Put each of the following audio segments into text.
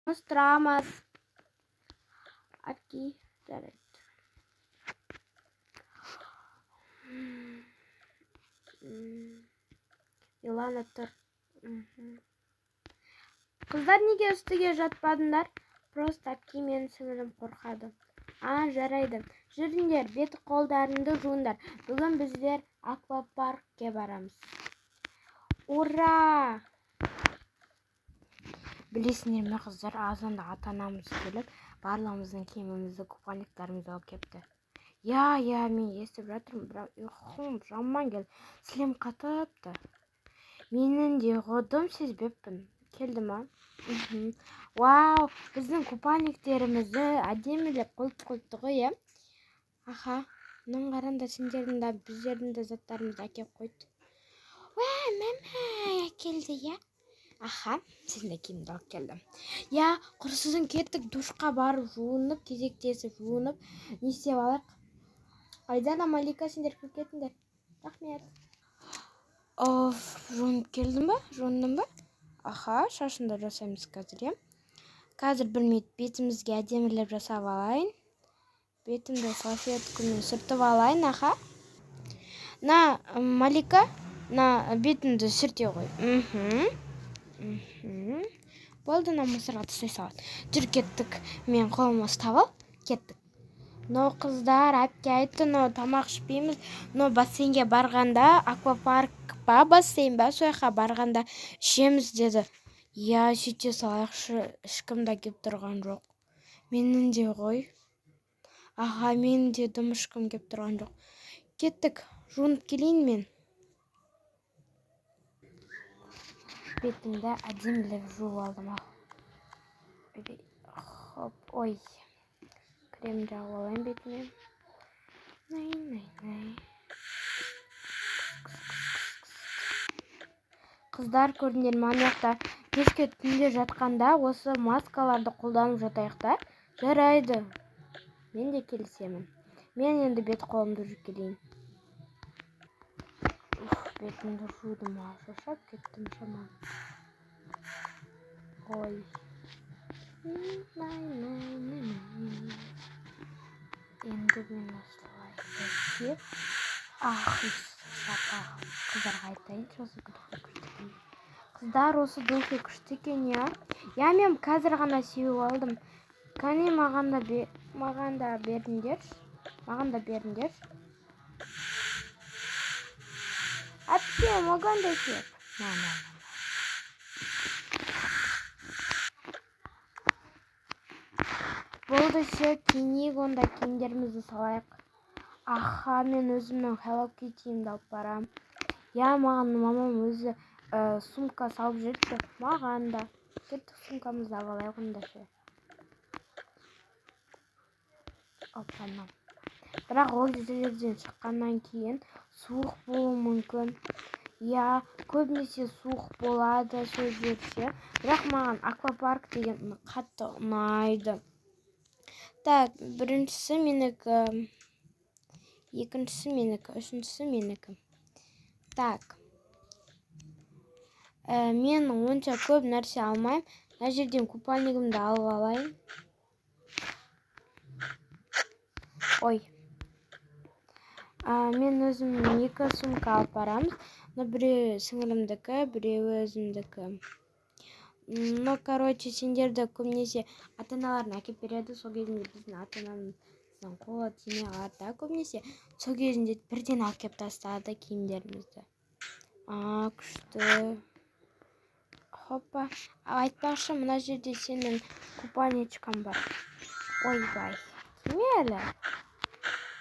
Тұрамыз. Окей, жарайды. Илана тұр. Қыздар неге үстіге жатпадыңдар? Просто әпке мен сіңілім қорқады. Жарайды. Жүріңдер, бет қолдарыңды жуыңдар. Бүгін біздер аквапаркке барамыз. Ура! Білесіңдер ме қыздар, азанда ата-анамыз келіп, барлығымыздың киімімізді, купальниктарымызды алып кепті. Я, мен естіп жатырмын, бірақ ұйқым жаман келді. Сілем қатыпты. Менің де ұйқыдым сезбеппін. Келді ма? Вау, біздің купальниктерімізді әдемілеп қойыпты ғой, е? Аха, мұның қараңдар, сендердің де біздердің де заттарымызды әкеп қойды. Мама келді, я? Аха, сіздің де киімді алып келдім. Я, құрсызын кеттік душқа барып жуынып, кезектесіп жуынып, не істеп алайық? Айдана, Малика, сендер кіріп кетіңдер. Рахмет. Жуынып келдің ба? Жуындың ба? Аха, шашында жасаймыз қазір, е? Қазір білмейді, бетімізге әдемілеп жасап алайын. Бетімді салфеткамен сүртіп алайын, аха. На, Малика, на бетімді сүрте қой. Болды, на мусорға тастай салады. Жүр, кеттік. Мен қолыма ұстап ал, кеттік. Но қыздар, әпке айтты, но тамақ ішпейміз. Но бассейнге барғанда, аквапарк па, бассейн ба, сояққа барғанда ішеміз деді. Я, сөйте салайықшы, ешкім де кеп тұрған жоқ. Менің де ғой. Аға, менің де дым ешкім кеп тұрған жоқ. Кеттік, жуынып келейін мен. Бетімді әдемілеп жуып алдым. Хоп, ой. Крем жағып алайын бетіме. Қыздар, көрдіңдер ме, ана кешке түнде жатқанда осы маскаларды қолданып жатайық та? Жарайды. Мен де келісемін. Мен енді бет қолымды жуып келейін. Бетімді жудым, шаршап кеттім шамам. Ой. Енді мен осылай деп. Қыздарға айтайыншы, осы духи күшті екен. Қыздар, осы духи күшті екен, я? Я, мен қазір ғана сеуіп алдым. Кәне, маған да беріңдерші. Әпке, маған да сеп. Болды, киінейік, онда киімдерімізді салайық. Аха, мен өзімнің Hello Kitty'імді алып барам. Я, маған мамам өзі сумка салып жүрді. Маған да. Кеттік, сумкамызды алайық онда ше. Опанам. Бірақ ол жерден шыққаннан кейін суық болуы мүмкін. Я, көбінесе суық болады сол жерде. Бірақ маған аквапарк деген қатты ұнайды. Так, біріншісі менікі, екіншісі менікі, үшіншісі менікі. Так, мен онша көп нәрсе алмайым. Мына жерден купальнигімді алып алайын. Ой. Мен өзімнің 2 сумка алып барамыз. Біреу сіңілімдікі, біреу өзімдікі. Короче, сендерді көбінесе ата-аналарын әкеп береді. Сол кезінде біздің ата-анамыздың қолы тимей қалады да көбінесе. Сол кезінде бірден алып кеп тастады киімдерімізді. Күшті. Хоппа. Айтпақшы, мына жерде сенің купальничкам бар. Ойбай. Кимелі.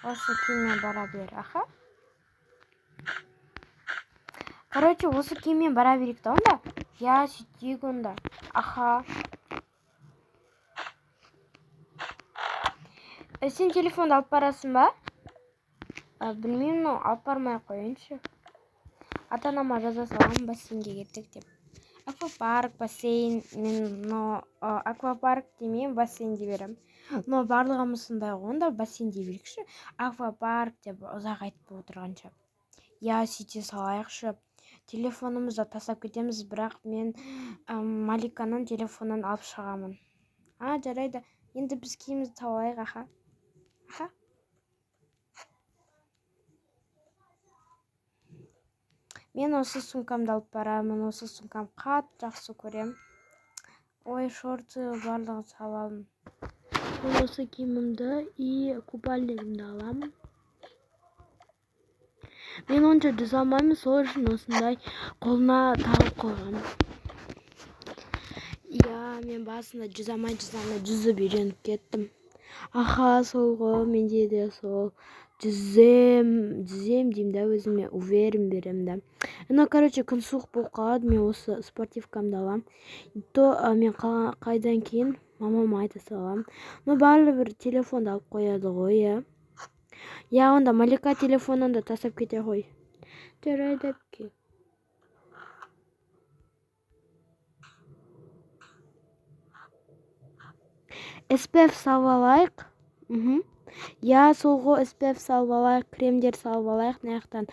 Осы киіммен бара бер, аха. Короче, осы киіммен бара берейік та онда. Я, сөйтейік онда. Аха. Сен телефонды алып барасың ба? Білмеймін, алып бармай қойыншы. Ата-анама жаза саламын, бассейнге кеттік деп. Аквапарк, бассейн, аквапарк демеймін, бассейн де берем. Но барлығымыз сондай онда бассейн де берекші. Аквапарк деп ұзақ айтып отырғанша. Я, сөйте салайықшы. Телефонымызды тастап кетеміз, бірақ мен Маликаның телефонын алып шығамын. Жарайды. Енді біз киімімізді тауып алайық, аха. Мен осы сумкамды алып барамын. Осы сумкам қатты жақсы көрем. Ой, шорты барлығын саламын. Мен осы киімімді и купальнигімді аламын. Мен онша жүзе алмаймын, сол үшін осындай қолына тағып қойғанмын. Мен басында жүзіп үйреніп кеттім. Аха, сол ғой, менде де сол жүзем деймін да, өзіме уверен берем да. Короче, күн суық болып қалады, мен осы спортивкамды алам. Мен қайдан кейін мамама айта салам. Барлыбір телефонды алып қояды ғой, онда Малика телефонын да тастап кете ғой. Жарайды әпке. SPF салып алайық. Сол ғой, SPF салып алайық, кремдер салып алайық мынаяқтан.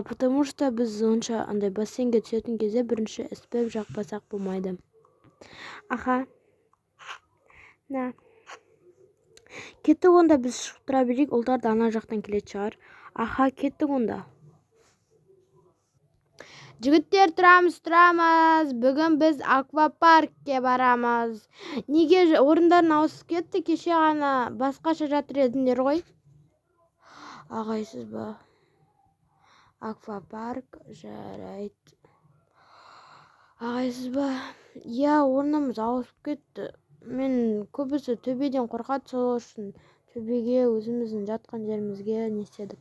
Потому что біз онша андай бассейнге түсетін кезде бірінші SPF жақпасақ болмайды. Аха. Кеттік онда, біз шығып тұра берейік, ұлдар да ана жақтан келетін шығар. Аха, кеттік онда. Жігіттер, тұрамыз. Бүгін біз аквапаркке барамыз. Неге орындарын ауысып кетті? Кеше ғана басқаша жатыр едіңдер ғой. Ағайсыз ба? Аквапарк жарайды. Ағайсыз ба? Орнымыз ауысып кетті. Мен көбісі төбеден қорқады, сол үшін төбеге өзіміздің жатқан жерімізге не істедік.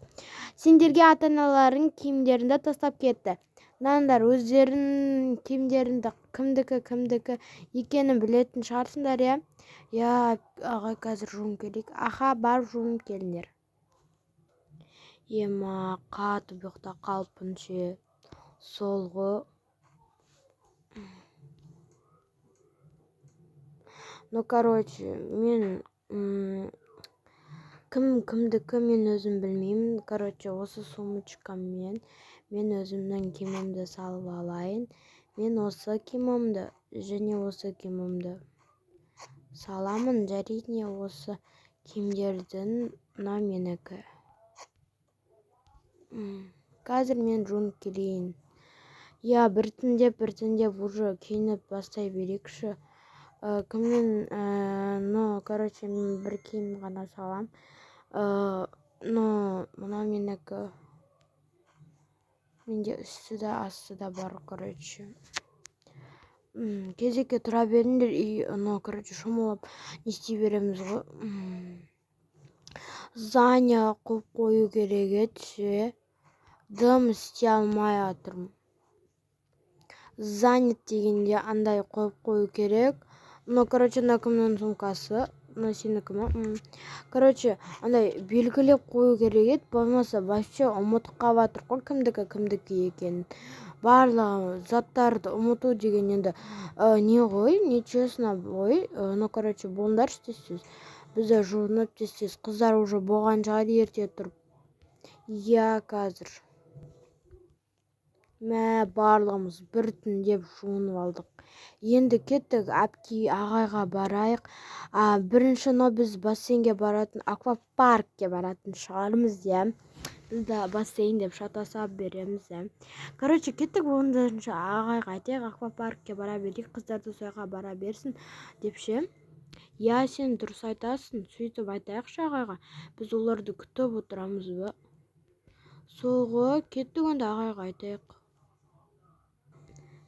Сендерге ата-аналарың киімдерінді тастап кетті. Мынандар өздерін киімдерінді кімдікі екенін білетін шығарсыңдар, ағай, қазір жуым керек. Аха, барып жуым келіңдер. Қатып ұйықта қалыппын ше. Сол ғой. Короче, мен кімдікі мен өзім білмеймін. Короче, осы сумочкаммен мен өзімнің киімімді салып алайын. Мен осы киімімді және осы киімімді саламын. Жарайды, осы киімдердің менікі. Қазір мен жуынып келейін. Біртіндеп уже киініп бастай берекші. Кіммен, короче, мен бір киім ғана салам. Мына менікі. Менде үсті да, асты да бар, короче. Кезекке тұра беріңдер, короче, шомылып не істей береміз ғой. Заня қойып қою керек еді. Дым істей алмай атырмын. Занят дегенде андай қойып қою керек. Короче, кімнің сумкасы, сенікі ма? Короче, андай белгілеп қою керек еді, болмаса вообще ұмытып қалыватыр ғой кімдікі екенін. Барлығы заттарды ұмыту деген енді не ғой, нечестно ғой. Короче, болыңдар істесіз. Бізде жуынып тез қыздар уже болған шығар ерте тұрып. Қазір. Барлығымыз біртіндеп жуынып алдық. Енді кеттік, әпке ағайға барайық. Бірінші біз бассейнге баратын, аквапаркке баратын шығармыз, Бізді бассейн деп шатасап береміз, Короче, кеттік, оныншы ағайға айтайық, аквапаркке бара берейік, қыздарды сояққа бара берсін, депше. Сен дұрыс айтасың, сөйтіп айтайықшы ағайға. Біз оларды күтіп отырамыз ба? Сол ғой, кеттік онда ағайға айтайық.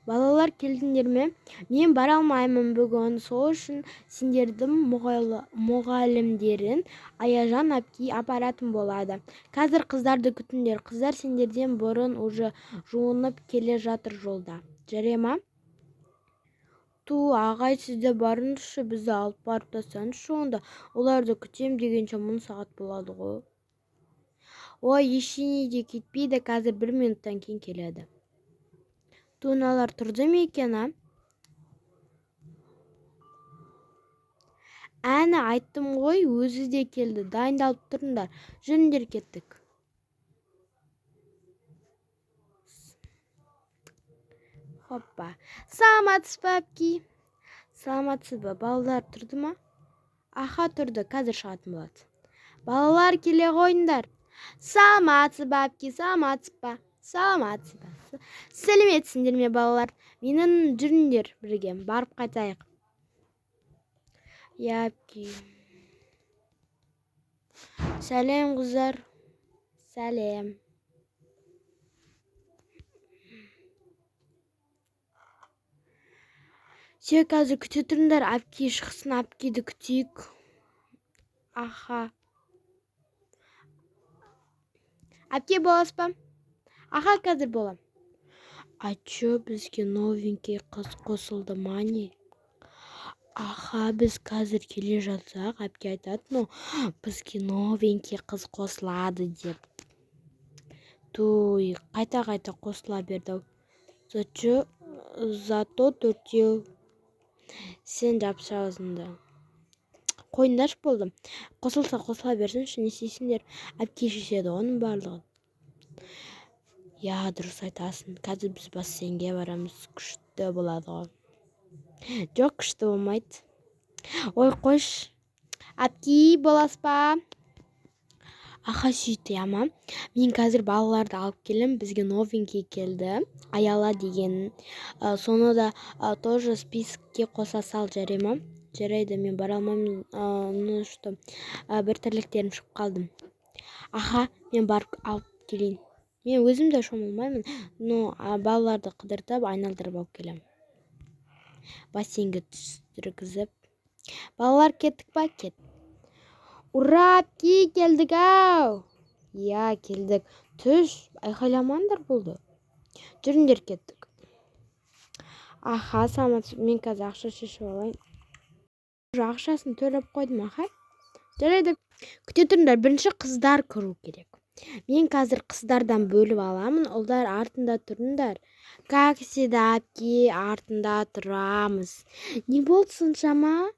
Балалар, келдіңдер ме? Мен бара алмаймын бүгін, сол үшін сендердің мұғалімдерін Аяжан әпке апаратын болады. Қазір қыздарды күтіңдер. Қыздар сендерден бұрын уже жуынып келе жатыр жолда. Жарай ма? Ағай, сізде барыңызшы, бізді алып барып тастаңызшы онда. Оларды күтем дегенше 10 сағат болады ғой. Ештеңе де кетпейді, қазір 1 минуттан кейін келеді. Мыналар тұрды ма екен, Әні айттым ғой, өзі де келді. Дайындалып тұрыңдар. Жүріңдер, кеттік. Хоппа. Саламатсыз ба, әпке? Саламатсызбы? Балалар тұрды ма? Аха, тұрды. Қазір шығатын болады. Балалар, келе қойыңдар. Саламатсызбы, әпке, саламатсызбы? Саламатсызбы? Сәлеметсіңдер ме, балалар? Менің жүріңдер бірге. Барып қайтайық. Я, әпке. Сәлем, қыздар. Сәлем. Сен қазір күте тұрыңдар, әпке шықсын, әпкеді күтейік. Аха. Әпке боласыз ба? Аха, қазір болам. А чё, бізге новенький қыз қосылды ма не? Аха, біз қазір келе жатсақ, әпке айтады, но бізге новенький қыз қосылады деп. Туй, қайта қосыла берді. Зато төртеу. Сен жапша өзіңді. Қойындаш болды. Қосылса қосыла берсінші, не істейсіңдер? Әпке шешеді оның барлығын. Я, дұрыс айтасың. Қазір біз бассейнге барамыз. Күшті болады ғой. Жоқ, күшті болмайды. Ой, қойш. Әпке боласыз ба? Аха, сүйті, ама. Мен қазір балаларды алып келем. Бізге новенький келді. Аяла деген. Соны да тоже спискке қоса сал, жарай ма? Жарайды, мен бара алмаймын. Ну что, бір тірліктерім шығып қалдым. Аха, мен барып алып келейін. Мен өзім де шомылмаймын, но балаларды қыдыртып, айналдырып алып келем. Бассейнге түстіргізіп. Балалар, кеттік па? Кет. Ура, әпке, келдік ау. Я, келдік. Түш, айқайламаңдар болды. Жүріңдер, кеттік. Аха, саламатсыз. Мен қазір ақша шешіп алайын. Ақшасын төлеп қойдым, аха. Жарайды. Күте тұрыңдар, бірінші қыздар кіру керек. Мен қазір қыздардан бөліп аламын, ұлдар артында тұрыңдар. Как всегда, әпке, артында тұрамыз. Не болды соншама?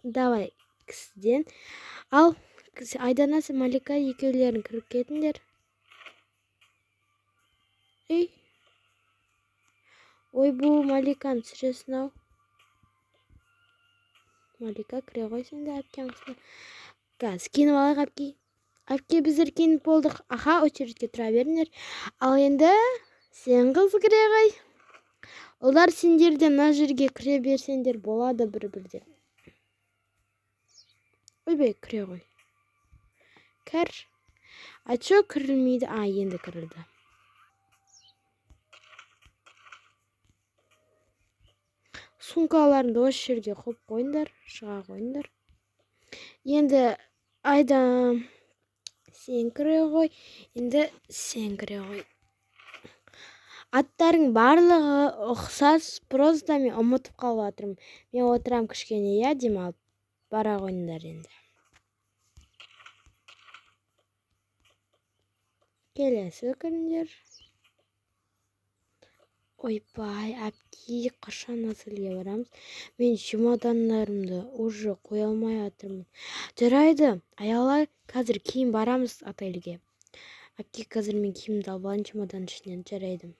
Давай, кісіден. Ал, Айдана, Малика екеулерін кіріп кетіңдер. Ей. Ой, бұл Маликаны түсіресің ау. Малика, кіре ғой сенде әпкен қысына. Қазір кеніп алайық, әпке. Әпке, біздер кеніп болдық. Аха, очередке тұра беріңдер. Ал енді сен қыз кіре ғой. Олар сендерден мына жерге кіре берсеңдер болады бір-бірден. Ойбай, кіре ғой. Кір. А чё кірілмейді? Енді кірілді. Сумкаларыңды осы жерге қойып қойыңдар, шыға қойыңдар. Енді Айда сен кіре ғой, енді сен кіре ғой. Аттарың барлығы ұқсас, просто мен ұмытып қалып жатырмын. Мен отырам кішкене, я, демалып. Бара қойыңдар енді. Келесі кіріңдер. Ойбай, әпке, қашан отельге барамыз? Мен чемодандарымды уже қоя алмай жатырмын. Жарайды, аяла, қазір кейін барамыз отельге. Әпке, қазір мен киімді алып алайын чемодан ішінен, жарайды.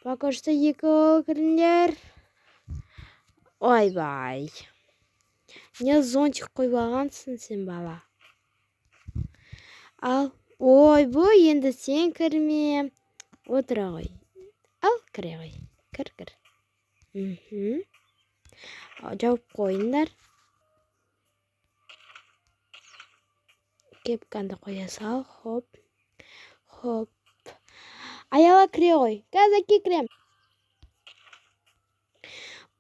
Покошта екі кіріңдер. Ойбай. Не зонтик қойып алғансың сен, бала? Ал, ойбай, енді сен кірме. Отыра ғой. Ал, кіре ғой. Кір. Жауып қойыңдар. Кепканды қоя сал. Хоп. Аяла, кіре ғой. Қазір әпке кірем.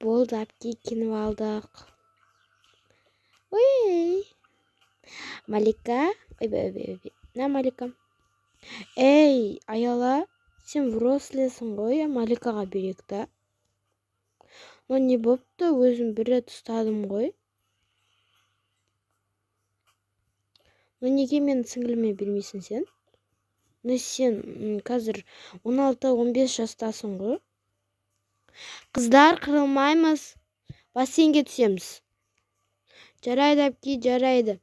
Болды, әпке, кеніп алдық. Ой. Малика. Ойбай. На, Малика. Эй, аяла. Сен взрослесің ғой, Маликаға берек та. Но не бопты, өзім бір рет ұстадым ғой. Но неге мен сіңіліме бермейсің сен? Но сен қазір 16-15 жастасың ғой. Қыздар, қырылмаймыз. Бассейнге түсеміз. Жарайды, әпке, жарайды.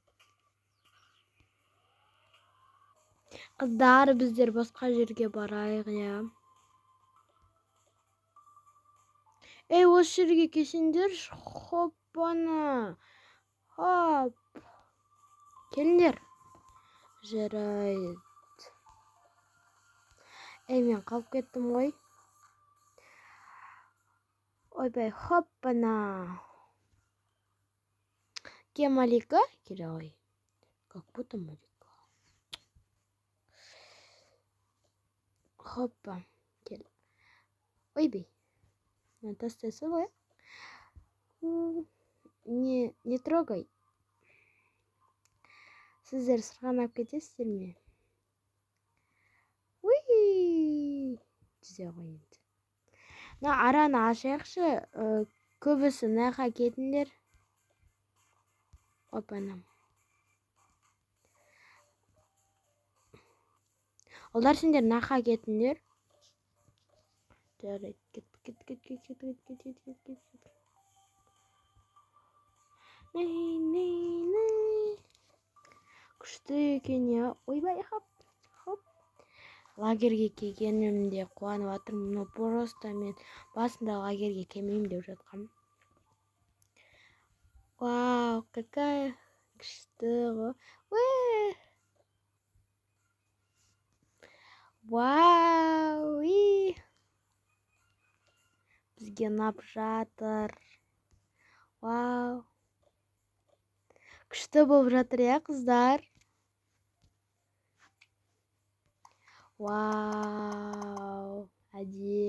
Қыздар, біздер басқа жерге барайық, я. Эй, осы жерге келсеңдер. Хоппана. Хоп. Келіңдер. Жарайды. Эй, мен қалып кеттім ғой. Ойбай, хоппана. Ке Малика? Келе ғой. Как будто Малика. Хоппа. Кел. Ойбай. Тастай салой. Не трогай. Сіздер сырғанап кетесіздер ме? Уи! Түзе ғой енді. Араны ашайықшы. Көбісі наға кетіңдер. Опанам. Олар сендер наға кетіңдер. Жарайды. Кет. Ней. Күшті екен, я. Ойбай, хоп. Лагерге келгенімде қуанып жатырмын. Но просто мен басында лагерге келмеймін деп жатқам. Вау, какая күшті ғой. Вау, бізге ұнап жатыр. Вау. Күшті болып жатыр, я, қыздар. Вау, әдемі.